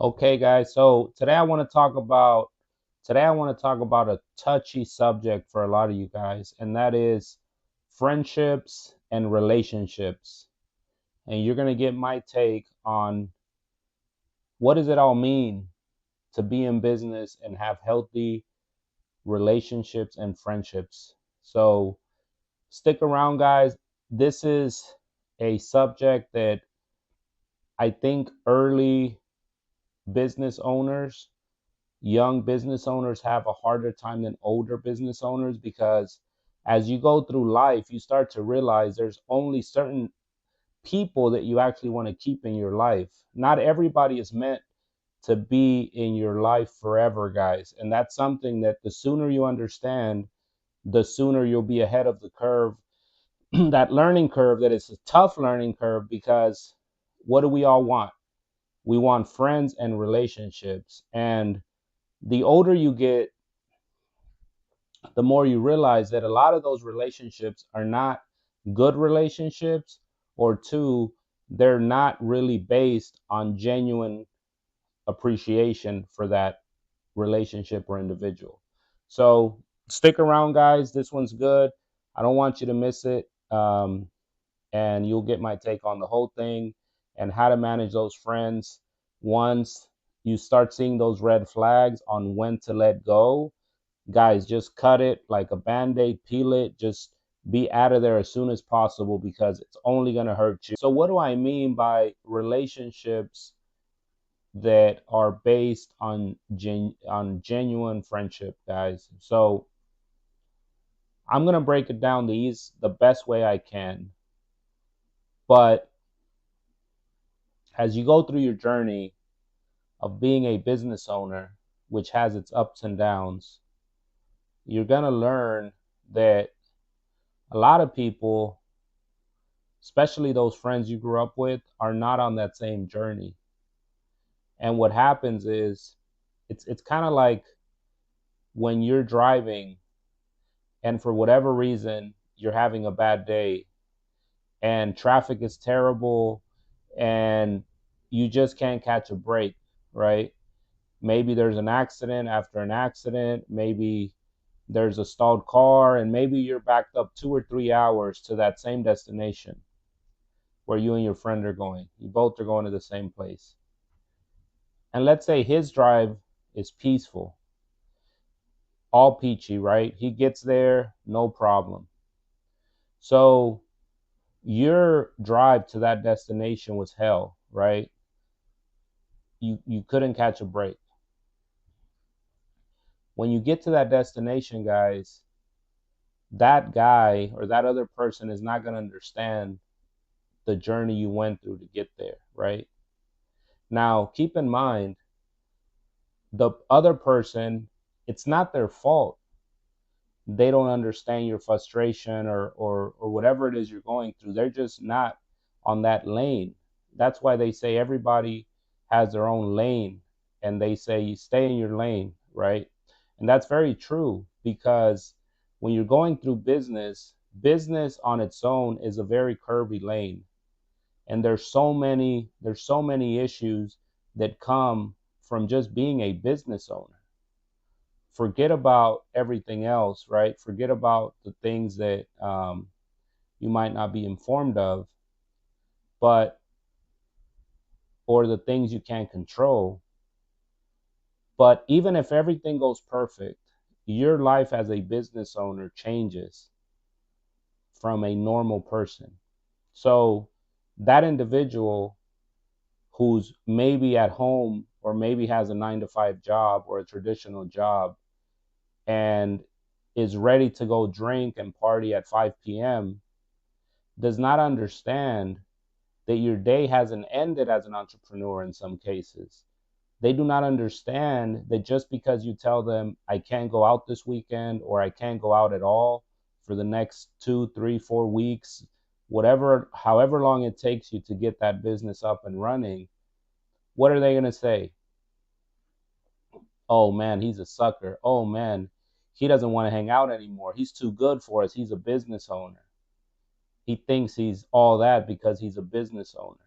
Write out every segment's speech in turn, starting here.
Okay, guys. So today I want to talk about a touchy subject for a lot of you guys, and that is friendships and relationships. And you're gonna get my take on what does it all mean to be in business and have healthy relationships and friendships. So stick around, guys. This is a subject that I think early business owners young business owners have a harder time than older business owners because as you go through life, you start to realize there's only certain people that you actually want to keep in your life. Not everybody is meant to be in your life forever, guys. And that's something that the sooner you understand, the sooner you'll be ahead of the curve. That learning curve, that is a tough learning curve because what do we all want? We want friends and relationships. And the older you get, the more you realize that a lot of those relationships are not good relationships, or two, they're not really based on genuine appreciation for that relationship or individual. So stick around, guys. This one's good. I don't want you to miss it. And you'll get my take on the whole thing and how to manage those friends once you start seeing those red flags on when to let go. Guys, just cut it like a band-aid, peel it, just be out of there as soon as possible because it's only going to hurt you. So what do I mean by relationships that are based on genuine friendship, guys? So I'm going to break it down the best way I can. But as you go through your journey of being a business owner, which has its ups and downs, you're going to learn that a lot of people, especially those friends you grew up with, are not on that same journey. And what happens is it's kind of like when you're driving and for whatever reason you're having a bad day and traffic is terrible and you just can't catch a break, right? Maybe there's an accident after an accident, maybe there's a stalled car, and maybe you're backed up 2 or 3 hours to that same destination where you and your friend are going. You both are going to the same place. And let's say his drive is peaceful, all peachy, right? He gets there, no problem. So your drive to that destination was hell, right? You couldn't catch a break. When you get to that destination, guys, that guy or that other person is not going to understand the journey you went through to get there, right? Now, keep in mind, the other person, it's not their fault they don't understand your frustration or whatever it is you're going through. They're just not on that lane. That's why they say everybody has their own lane, and they say you stay in your lane, right? And that's very true because when you're going through business on its own is a very curvy lane, and there's so many issues that come from just being a business owner. Forget about everything else, right? Forget about the things that you might not be informed of, but or the things you can't control. But even if everything goes perfect, your life as a business owner changes from a normal person. So that individual who's maybe at home or maybe has a 9 to 5 job or a traditional job and is ready to go drink and party at 5 p.m. does not understand that your day hasn't ended as an entrepreneur in some cases. They do not understand that just because you tell them, I can't go out this weekend or I can't go out at all for the next 2, 3, 4 weeks, whatever, however long it takes you to get that business up and running, what are they going to say? Oh man, he's a sucker. Oh man, he doesn't want to hang out anymore. He's too good for us. He's a business owner. He thinks he's all that because he's a business owner.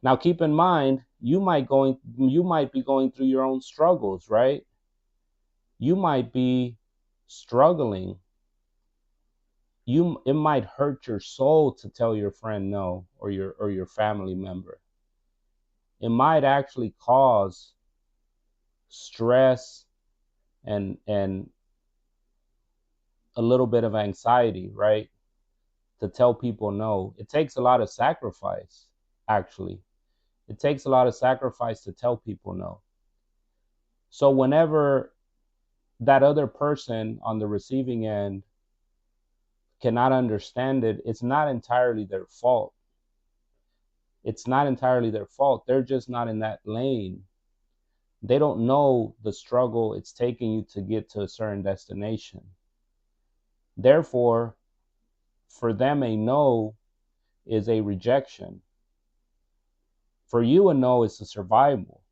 Now, keep in mind, you might be going through your own struggles, right? You might be struggling. It might hurt your soul to tell your friend no, or your family member. It might actually cause stress and a little bit of anxiety, right? To tell people no. It takes a lot of sacrifice, actually. It takes a lot of sacrifice to tell people no. So whenever that other person on the receiving end cannot understand it, it's not entirely their fault. It's not entirely their fault. They're just not in that lane. They don't know the struggle it's taking you to get to a certain destination. Therefore, for them, a no is a rejection. For you, a no is a survival.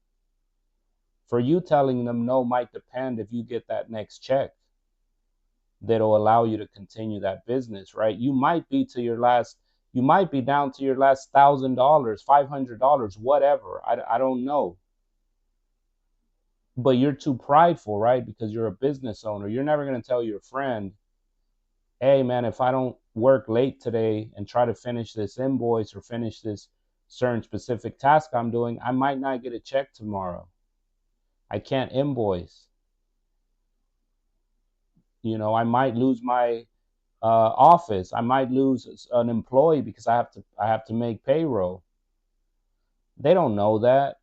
For you, telling them no might depend if you get that next check that'll allow you to continue that business, right? You might be down to your last $1,000, $500, whatever. I don't know. But you're too prideful, right? Because you're a business owner. You're never going to tell your friend, hey, man, if I don't work late today and try to finish this invoice or finish this certain specific task I'm doing, I might not get a check tomorrow. I can't invoice. I might lose my office. I might lose an employee because I have to make payroll. They don't know that.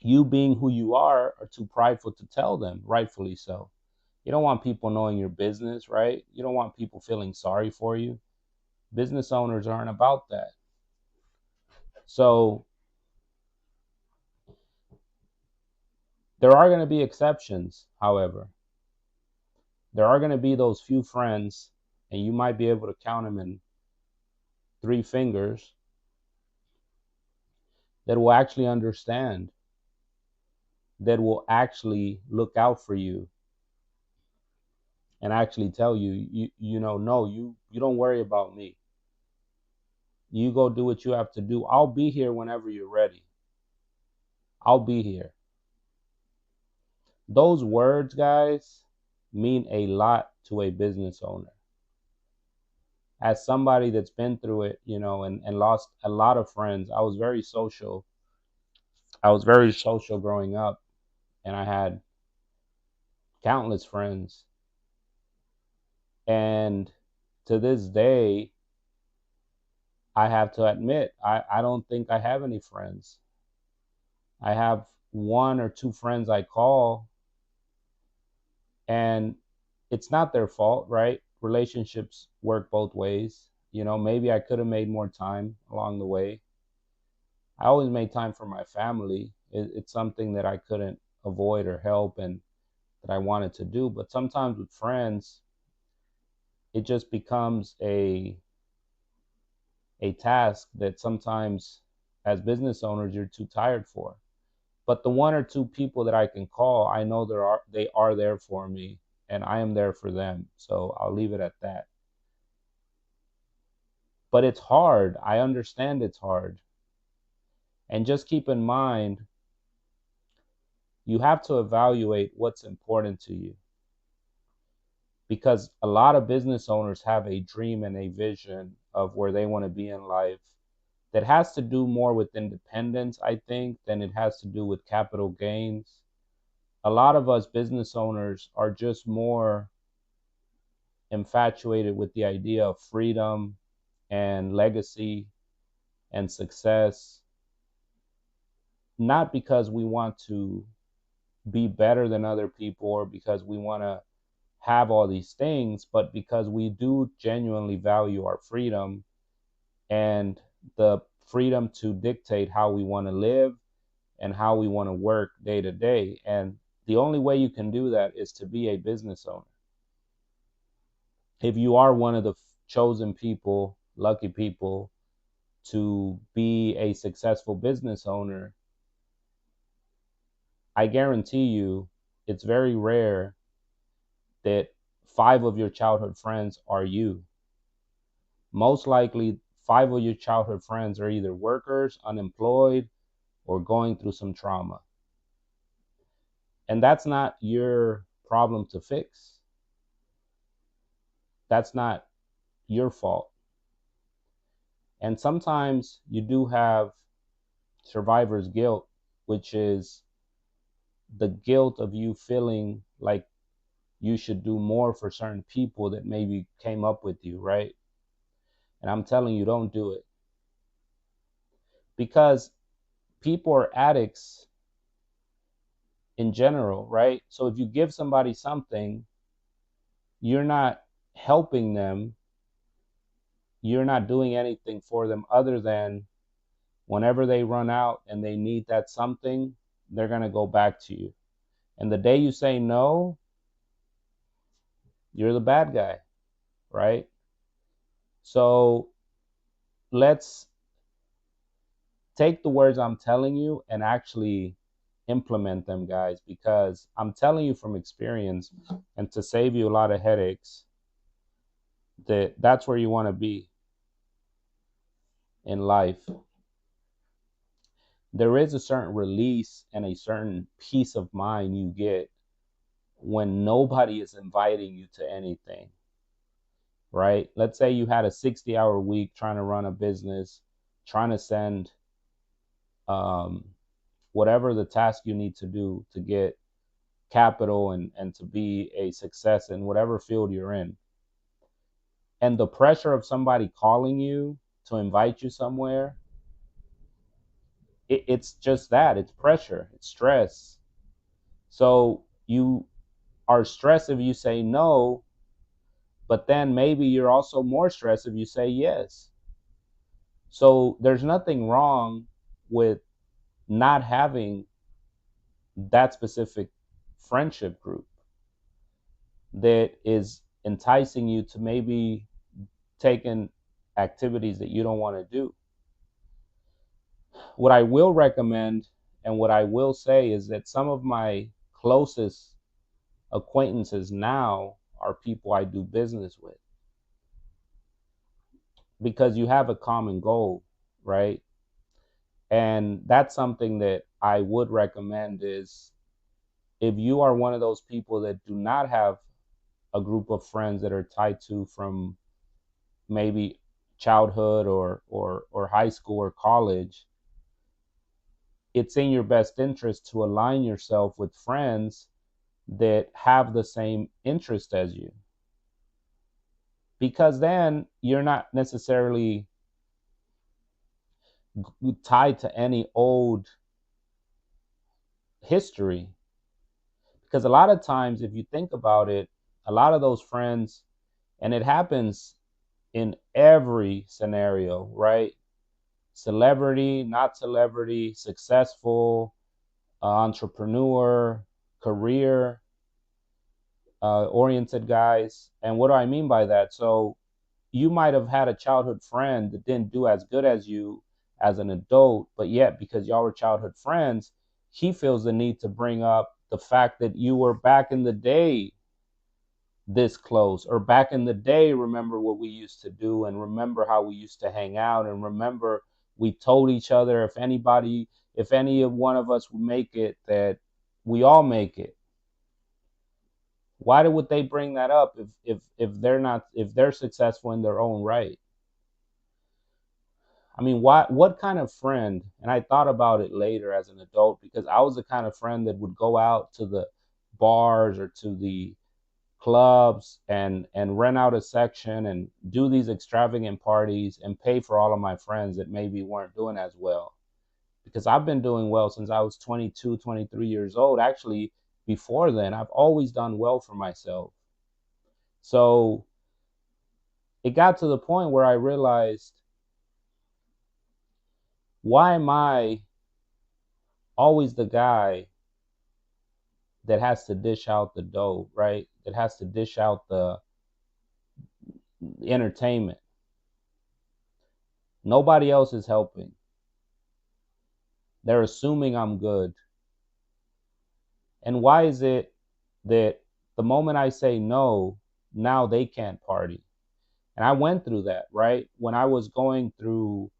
You being who you are too prideful to tell them, rightfully so. You don't want people knowing your business, right? You don't want people feeling sorry for you. Business owners aren't about that. So there are going to be exceptions, however. There are going to be those few friends, and you might be able to count them in 3 fingers, that will actually understand, that will actually look out for you and actually tell you, no, you don't worry about me. You go do what you have to do. I'll be here whenever you're ready. I'll be here. Those words, guys, mean a lot to a business owner. As somebody that's been through it, and lost a lot of friends, I was very social. I was very social growing up, and I had countless friends. And to this day, I have to admit, I don't think I have any friends. I have 1 or 2 friends I call, and it's not their fault, right? Relationships work both ways. Maybe I could have made more time along the way. I always made time for my family. It's something that I couldn't avoid or help, and that I wanted to do. But sometimes with friends, it just becomes a task that sometimes, as business owners, you're too tired for. But the 1 or 2 people that I can call, I know they are there for me, and I am there for them. So I'll leave it at that. But it's hard. I understand it's hard. And just keep in mind, you have to evaluate what's important to you. Because a lot of business owners have a dream and a vision of where they want to be in life that has to do more with independence, I think, than it has to do with capital gains. A lot of us business owners are just more infatuated with the idea of freedom and legacy and success, not because we want to be better than other people or because we want to have all these things, but because we do genuinely value our freedom and the freedom to dictate how we want to live and how we want to work day to day. And the only way you can do that is to be a business owner. If you are one of the chosen people, lucky people, to be a successful business owner, I guarantee you it's very rare that 5 of your childhood friends are you. Most likely, 5 of your childhood friends are either workers, unemployed, or going through some trauma. And that's not your problem to fix. That's not your fault. And sometimes you do have survivor's guilt, which is the guilt of you feeling like you should do more for certain people that maybe came up with you, right? And I'm telling you, don't do it. Because people are addicts in general, right? So if you give somebody something, you're not helping them. You're not doing anything for them other than whenever they run out and they need that something, they're going to go back to you. And the day you say no, you're the bad guy, right? So let's take the words I'm telling you and actually implement them, guys, because I'm telling you from experience, and to save you a lot of headaches, that's where you want to be in life. There is a certain release and a certain peace of mind you get when nobody is inviting you to anything, right? Let's say you had a 60-hour week trying to run a business, trying to send um, whatever the task you need to do to get capital and to be a success in whatever field you're in. And the pressure of somebody calling you to invite you somewhere, it's just that. It's pressure, it's stress. So you are stressed if you say no, but then maybe you're also more stressed if you say yes. So there's nothing wrong with not having that specific friendship group that is enticing you to maybe take in activities that you don't want to do. What I will recommend and what I will say is that some of my closest acquaintances now are people I do business with because you have a common goal, right? And that's something that I would recommend is if you are one of those people that do not have a group of friends that are tied to from maybe childhood or high school or college, it's in your best interest to align yourself with friends that have the same interest as you. Because then you're not necessarily tied to any old history. Because a lot of times, if you think about it, a lot of those friends, and it happens in every scenario, right? Celebrity, not celebrity, successful, entrepreneur, career oriented guys. And what do I mean by that? So you might have had a childhood friend that didn't do as good as you as an adult, but yet because y'all were childhood friends, he feels the need to bring up the fact that you were back in the day this close, or back in the day, remember what we used to do, and remember how we used to hang out, and remember we told each other if any of one of us would make it, that we all make it. Why would they bring that up if they're successful in their own right? I mean, what kind of friend? And I thought about it later as an adult because I was the kind of friend that would go out to the bars or to the clubs and rent out a section and do these extravagant parties and pay for all of my friends that maybe weren't doing as well. Because I've been doing well since I was 22, 23 years old. Actually, before then, I've always done well for myself. So it got to the point where I realized, why am I always the guy that has to dish out the dough, right? That has to dish out the entertainment. Nobody else is helping. They're assuming I'm good. And why is it that the moment I say no, now they can't party? And I went through that, right? When I was going through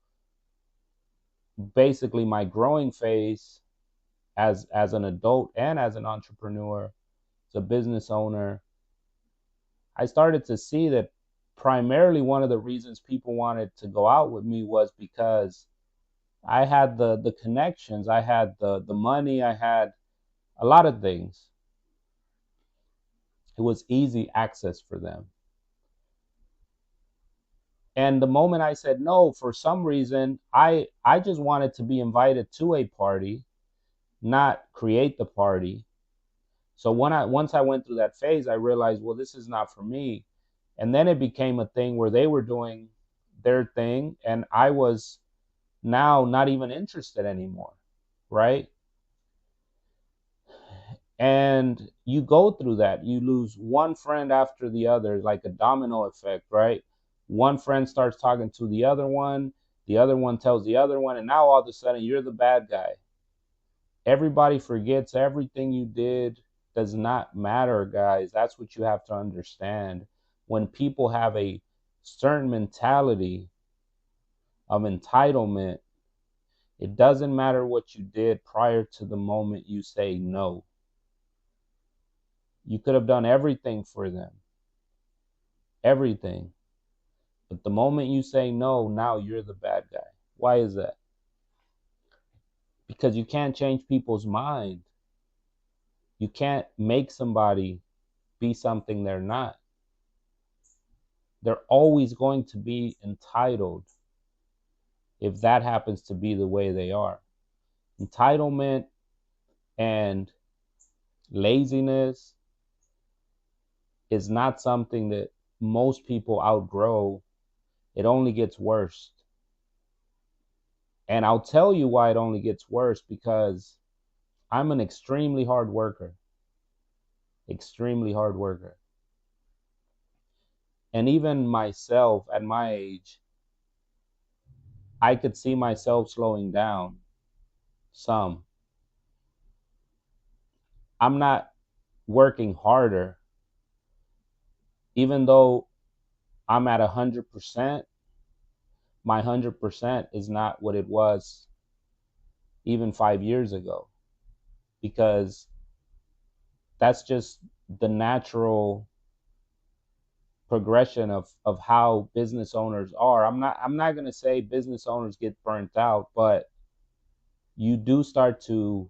basically my growing phase as an adult and as an entrepreneur, as a business owner, I started to see that primarily one of the reasons people wanted to go out with me was because I had the connections, I had the money, I had a lot of things. It was easy access for them. And the moment I said no, for some reason, I just wanted to be invited to a party, not create the party. So once I went through that phase, I realized, well, this is not for me. And then it became a thing where they were doing their thing and I was now not even interested anymore, right? And you go through that. You lose one friend after the other, like a domino effect, right? One friend starts talking to the other one tells the other one, and now all of a sudden you're the bad guy. Everybody forgets everything you did does not matter, guys. That's what you have to understand. When people have a certain mentality of entitlement, it doesn't matter what you did prior to the moment you say no. You could have done everything for them, everything. But the moment you say no, now you're the bad guy. Why is that? Because you can't change people's mind. You can't make somebody be something they're not. They're always going to be entitled if that happens to be the way they are. Entitlement and laziness is not something that most people outgrow. It only gets worse. And I'll tell you why it only gets worse, because I'm an extremely hard worker. Extremely hard worker. And even myself at my age, I could see myself slowing down some. I'm not working harder, even though I'm at 100%. My 100% is not what it was even 5 years ago, because that's just the natural progression of how business owners are. I'm not going to say business owners get burnt out, but you do start to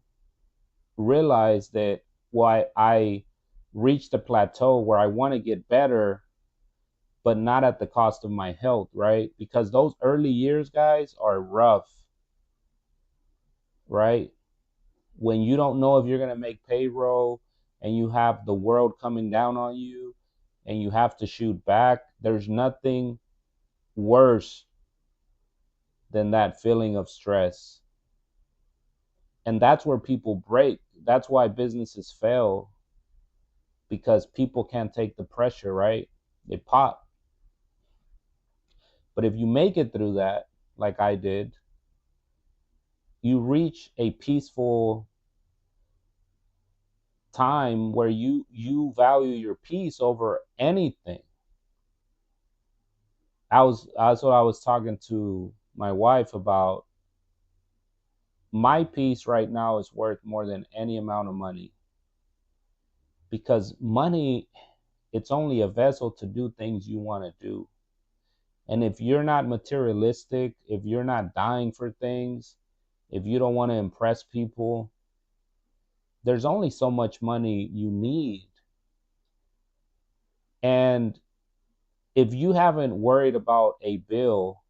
realize that why I reached a plateau where I want to get better, but not at the cost of my health, right? Because those early years, guys, are rough, right? When you don't know if you're going to make payroll and you have the world coming down on you and you have to shoot back, there's nothing worse than that feeling of stress. And that's where people break. That's why businesses fail, because people can't take the pressure, right? They pop. But if you make it through that, like I did, you reach a peaceful time where you value your peace over anything. That's what I was talking to my wife about. My peace right now is worth more than any amount of money, because money, it's only a vessel to do things you want to do. And if you're not materialistic, if you're not dying for things, if you don't want to impress people, there's only so much money you need. And if you haven't worried about a bill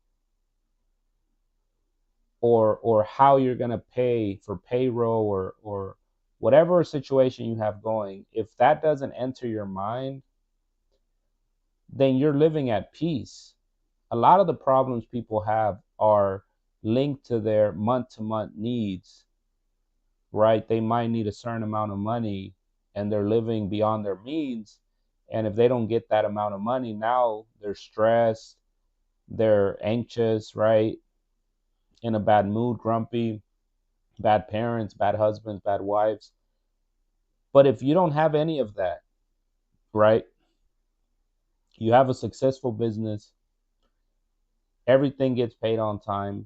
or how you're going to pay for payroll or whatever situation you have going, if that doesn't enter your mind, then you're living at peace. A lot of the problems people have are linked to their month to month needs, right? They might need a certain amount of money and they're living beyond their means. And if they don't get that amount of money, now they're stressed, they're anxious, right? In a bad mood, grumpy, bad parents, bad husbands, bad wives. But if you don't have any of that, right? You have a successful business, everything gets paid on time,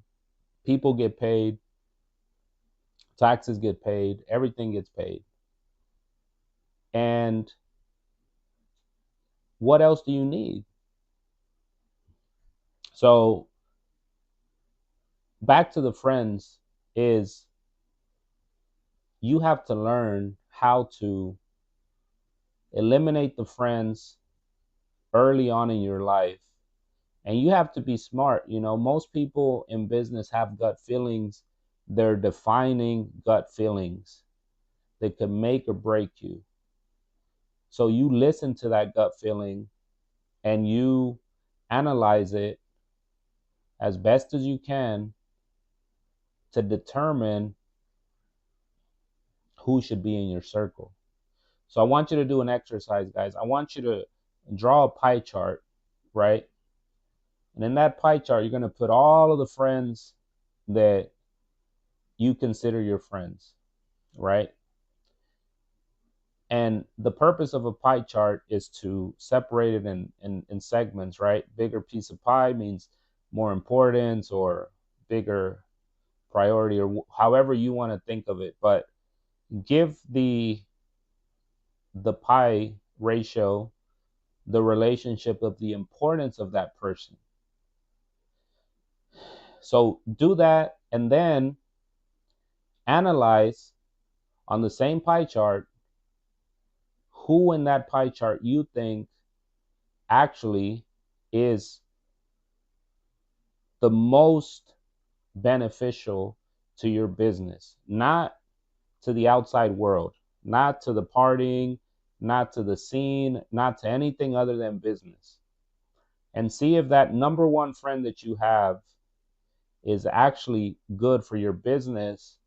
People get paid, taxes get paid, everything gets paid. And what else do you need? So back to the friends is you have to learn how to eliminate the friends early on in your life. And you have to be smart. Most people in business have gut feelings. They're defining gut feelings that could make or break you. So you listen to that gut feeling and you analyze it as best as you can to determine who should be in your circle. So I want you to do an exercise, guys. I want you to draw a pie chart, right? And in that pie chart, you're going to put all of the friends that you consider your friends, right? And the purpose of a pie chart is to separate it in segments, right? Bigger piece of pie means more importance or bigger priority or however you want to think of it. But give the pie ratio the relationship of the importance of that person. So do that and then analyze on the same pie chart who in that pie chart you think actually is the most beneficial to your business, not to the outside world, not to the partying, not to the scene, not to anything other than business. And see if that number one friend that you have is actually good for your business,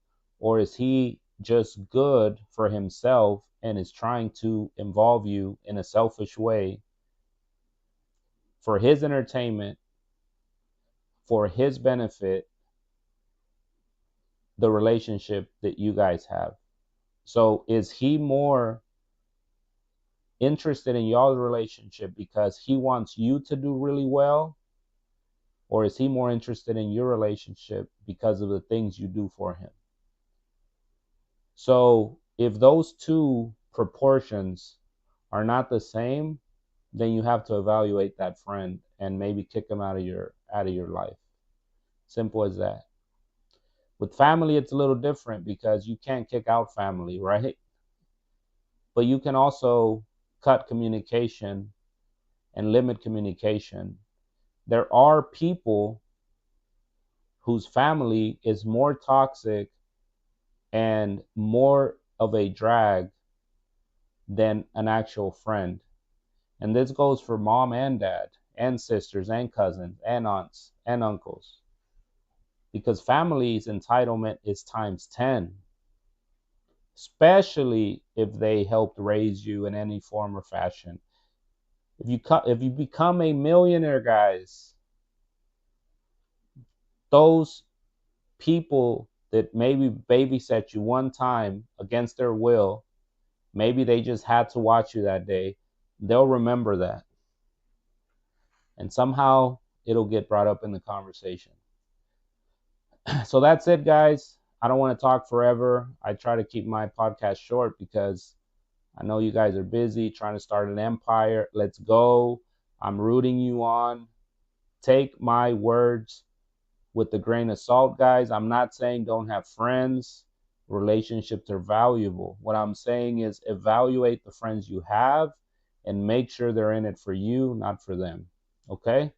or is he just good for himself and is trying to involve you in a selfish way for his entertainment, for his benefit, the relationship that you guys have. So is he more interested in y'all's relationship because he wants you to do really well? Or is he more interested in your relationship because of the things you do for him? So if those two proportions are not the same, then you have to evaluate that friend and maybe kick him out of your life. Simple as that. With family, it's a little different because you can't kick out family, right? But you can also cut communication and limit communication. There are people whose family is more toxic and more of a drag than an actual friend. And this goes for mom and dad, and sisters, and cousins, and aunts, and uncles. Because family's entitlement is times 10, especially if they helped raise you in any form or fashion. If you become a millionaire, guys, those people that maybe babysat you one time against their will, maybe they just had to watch you that day, they'll remember that. And somehow it'll get brought up in the conversation. So that's it, guys. I don't want to talk forever. I try to keep my podcast short because I know you guys are busy trying to start an empire. Let's go. I'm rooting you on. Take my words with a grain of salt, guys. I'm not saying don't have friends. Relationships are valuable. What I'm saying is evaluate the friends you have and make sure they're in it for you, not for them. Okay?